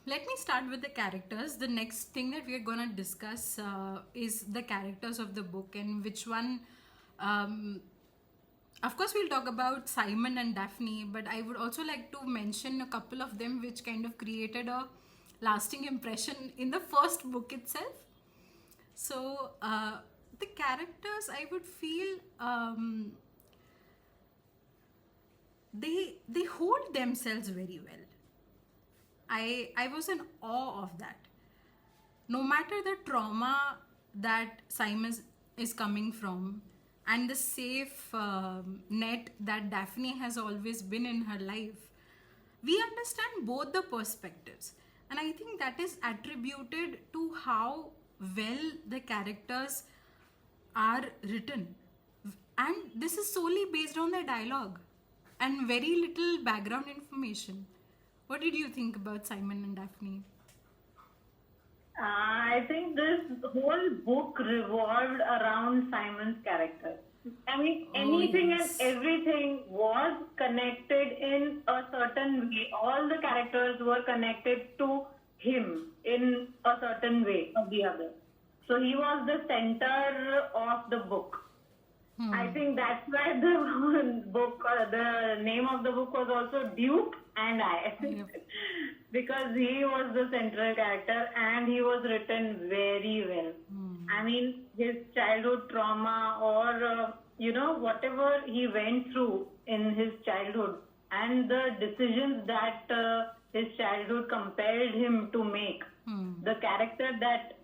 Let me start with the characters. The next thing that we are going to discuss is the characters of the book and which one. Um, of course, we'll talk about Simon and Daphne, but I would also like to mention a couple of them which kind of created a lasting impression in the first book itself. So, the characters, I would feel they hold themselves very well. I was in awe of that. No matter the trauma that Simon is coming from and the safe net that Daphne has always been in her life, we understand both the perspectives. And I think that is attributed to how well the characters are written. And this is solely based on the dialogue and very little background information. What did you think about Simon and Daphne? I think this whole book revolved around Simon's character. I mean, anything yes. and everything was connected in a certain way. All the characters were connected to him in a certain way or the other. So he was the center of the book. I think that's why the book, the name of the book was also Duke and I. Yep. Because he was the central character and he was written very well. I mean, his childhood trauma or, whatever he went through in his childhood and the decisions that his childhood compelled him to make, the character that,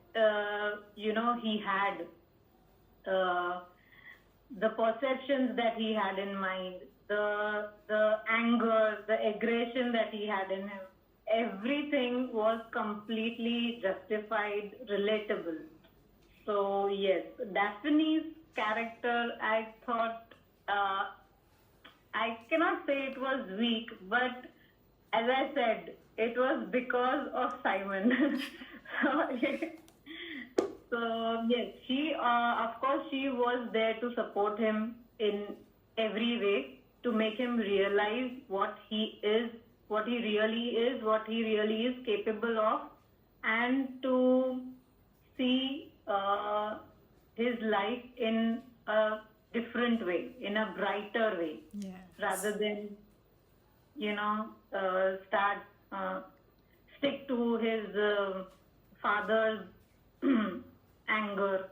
he had, the perceptions that he had in mind, the anger, the aggression that he had in him, everything was completely justified, relatable. So yes, Daphne's character, I thought, I cannot say it was weak, but as I said, it was because of Simon. So yes, she, of course, she was there to support him in every way, to make him realize what he is, what he really is, what he really is capable of, and to see his life in a different way, in a brighter way, Yes. rather than, stick to his father's anger,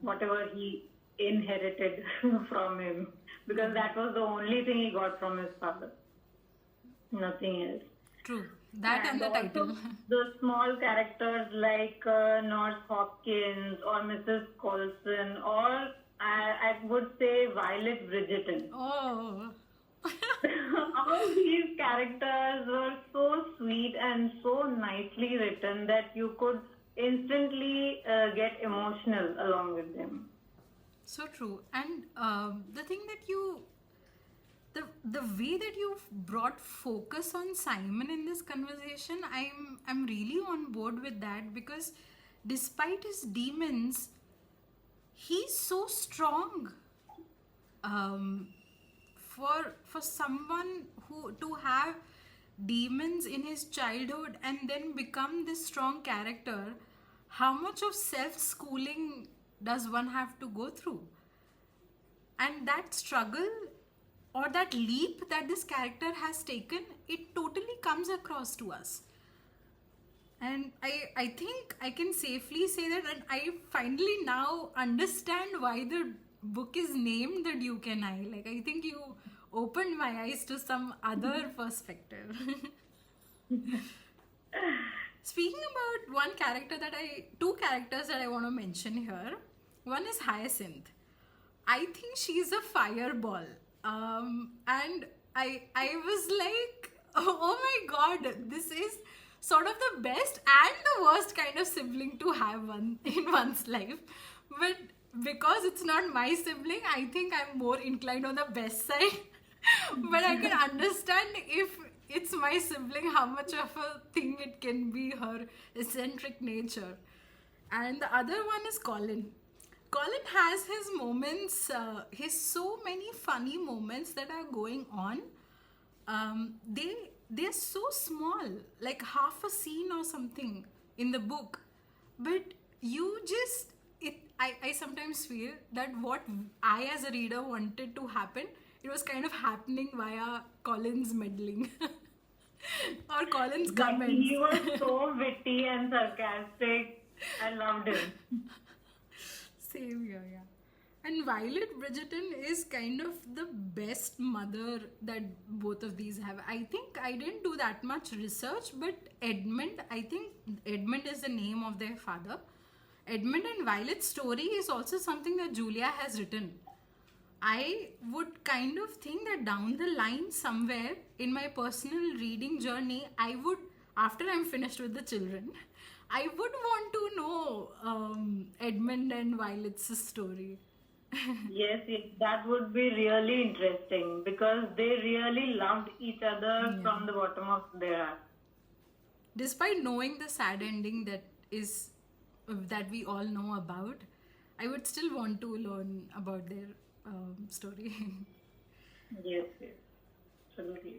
whatever he inherited from him, because that was the only thing he got from his father. Nothing else. True. That and the also title. the small characters like Nurse Hopkins or Mrs. Coulson, or I would say Violet Bridgerton. Oh. All these characters were so sweet and so nicely written that you could instantly get emotional along with them. So true. And the thing that the way that you've brought focus on Simon in this conversation, I'm really on board with that, because despite his demons, he's so strong. For someone who to have demons in his childhood and then become this strong character, how much of self-schooling does one have to go through? And that struggle or that leap that this character has taken, it totally comes across to us. And I think I can safely say that, and I finally now understand why the book is named The Duke and I. Like, I think you opened my eyes to some other perspective. Speaking about two characters that I want to mention here. One is Hyacinth. I think she's a fireball. And I was like, oh my god, this is sort of the best and the worst kind of sibling to have in one's life. But because it's not my sibling, I think I'm more inclined on the best side. But I can understand if it's my sibling, how much of a thing it can be, her eccentric nature. And the other one is Colin. Colin has his moments, his so many funny moments that are going on. they're so small, like half a scene or something in the book. But you just, I sometimes feel that what I as a reader wanted to happen, it was kind of happening via Colin's meddling or Colin's But comments. he was so witty and sarcastic. I loved him. Same here, yeah. And Violet Bridgerton is kind of the best mother that both of these have. I think I didn't do that much research, but Edmund, I think Edmund is the name of their father. Edmund and Violet's story is also something that Julia has written. I would kind of think that down the line, somewhere in my personal reading journey, I would, after I'm finished with the children, I would want to know Edmund and Violet's story. Yes, that would be really interesting because they really loved each other from the bottom of their heart. Despite knowing the sad ending that we all know about, I would still want to learn about their story. Yes, absolutely.